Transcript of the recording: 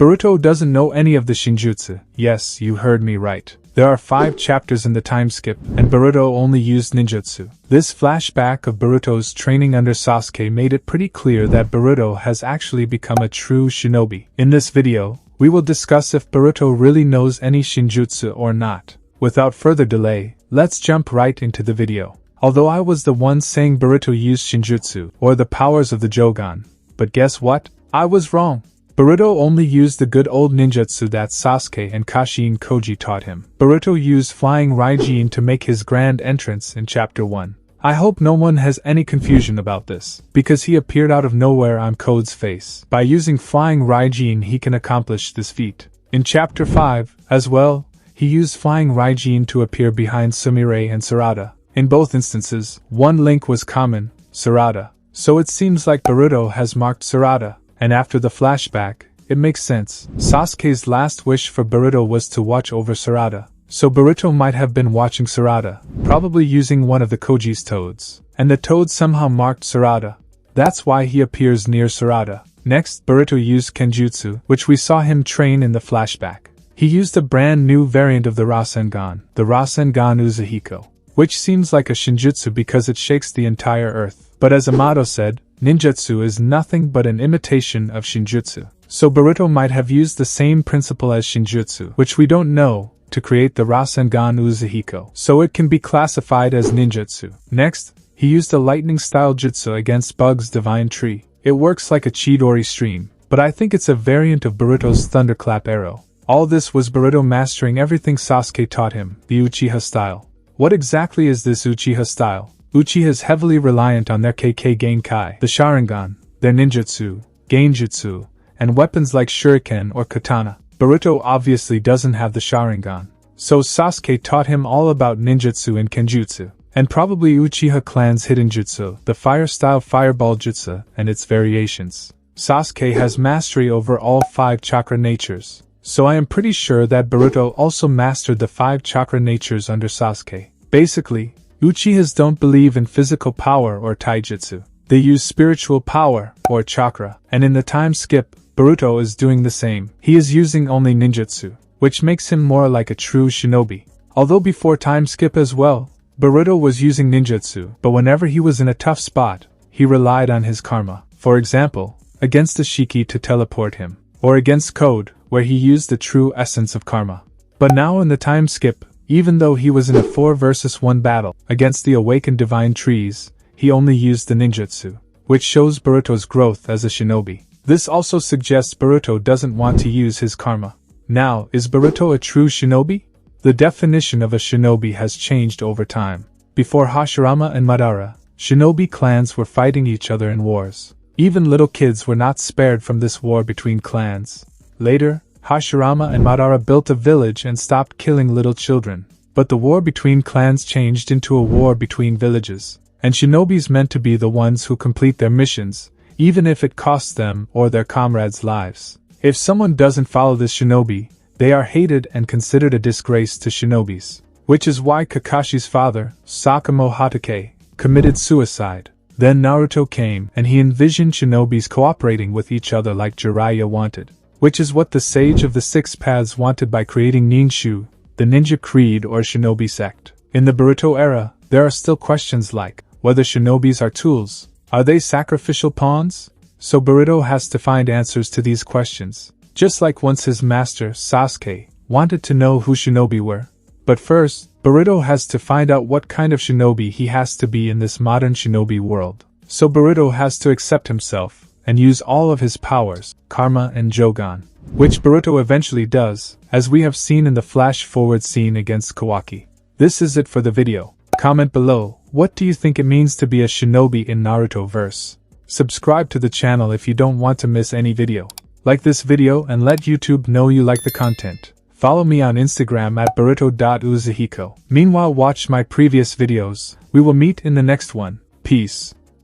Boruto doesn't know any of the Shinjutsu. Yes, you heard me right. There are 5 chapters in the time skip, and Boruto only used ninjutsu. This flashback of Boruto's training under Sasuke made it pretty clear that Boruto has actually become a true shinobi. In this video, we will discuss if Boruto really knows any Shinjutsu or not. Without further delay, let's jump right into the video. Although I was the one saying Boruto used Shinjutsu, or the powers of the Jogan, but guess what? I was wrong. Boruto only used the good old ninjutsu that Sasuke and Kashin Koji taught him. Boruto used Flying Raijin to make his grand entrance in Chapter 1. I hope no one has any confusion about this, because he appeared out of nowhere on Code's face. By using Flying Raijin he can accomplish this feat. In Chapter 5, as well, he used Flying Raijin to appear behind Sumire and Sarada. In both instances, one link was common, Sarada. So it seems like Boruto has marked Sarada. And after the flashback, it makes sense. Sasuke's last wish for Boruto was to watch over Sarada. So Boruto might have been watching Sarada, probably using one of the Koji's toads. And the toad somehow marked Sarada. That's why he appears near Sarada. Next, Boruto used Kenjutsu, which we saw him train in the flashback. He used a brand new variant of the Rasengan, the Rasengan Uzahiko, which seems like a Shinjutsu because it shakes the entire earth. But as Amato said, ninjutsu is nothing but an imitation of Shinjutsu. So Boruto might have used the same principle as Shinjutsu, which we don't know, to create the Rasengan Uzahiko. So it can be classified as ninjutsu. Next, he used a lightning-style jutsu against Bug's divine tree. It works like a Chidori stream, but I think it's a variant of Boruto's thunderclap arrow. All this was Boruto mastering everything Sasuke taught him, the Uchiha style. What exactly is this Uchiha style? Uchiha is heavily reliant on their KK Genkai, the Sharingan, their ninjutsu, Genjutsu, and weapons like shuriken or katana. Boruto obviously doesn't have the Sharingan, so Sasuke taught him all about ninjutsu and kenjutsu, and probably Uchiha clan's hidden jutsu, the fire-style fireball jutsu, and its variations. Sasuke has mastery over all 5 chakra natures, so I am pretty sure that Boruto also mastered the 5 chakra natures under Sasuke. Basically, Uchihas don't believe in physical power or taijutsu. They use spiritual power, or chakra, and in the time skip, Boruto is doing the same. He is using only ninjutsu, which makes him more like a true shinobi. Although before time skip as well, Boruto was using ninjutsu, but whenever he was in a tough spot, he relied on his karma. For example, against the Shiki to teleport him, or against Code, where he used the true essence of karma. But now in the time skip, even though he was in a 4 versus 1 battle against the awakened divine trees, he only used the ninjutsu, which shows Boruto's growth as a shinobi. This also suggests Boruto doesn't want to use his karma. Now, is Boruto a true shinobi? The definition of a shinobi has changed over time. Before Hashirama and Madara, shinobi clans were fighting each other in wars. Even little kids were not spared from this war between clans. Later, Hashirama and Madara built a village and stopped killing little children. But the war between clans changed into a war between villages, and shinobis meant to be the ones who complete their missions, even if it costs them or their comrades' lives. If someone doesn't follow this shinobi, they are hated and considered a disgrace to shinobis. Which is why Kakashi's father, Sakamo Hatake, committed suicide. Then Naruto came and he envisioned shinobis cooperating with each other like Jiraiya wanted. Which is what the Sage of the Six Paths wanted by creating Ninshu, the ninja creed or shinobi sect. In the Boruto era, there are still questions like whether shinobis are tools. Are they sacrificial pawns? So Boruto has to find answers to these questions. Just like once his master, Sasuke, wanted to know who shinobi were. But first, Boruto has to find out what kind of shinobi he has to be in this modern shinobi world. So Boruto has to accept himself and use all of his powers, karma and Jogan, which Boruto eventually does, as we have seen in the flash-forward scene against Kawaki. This is it for the video. Comment below, what do you think it means to be a shinobi in Naruto verse? Subscribe to the channel if you don't want to miss any video. Like this video and let YouTube know you like the content. Follow me on Instagram at Boruto.uzahiko. Meanwhile, watch my previous videos. We will meet in the next one. Peace.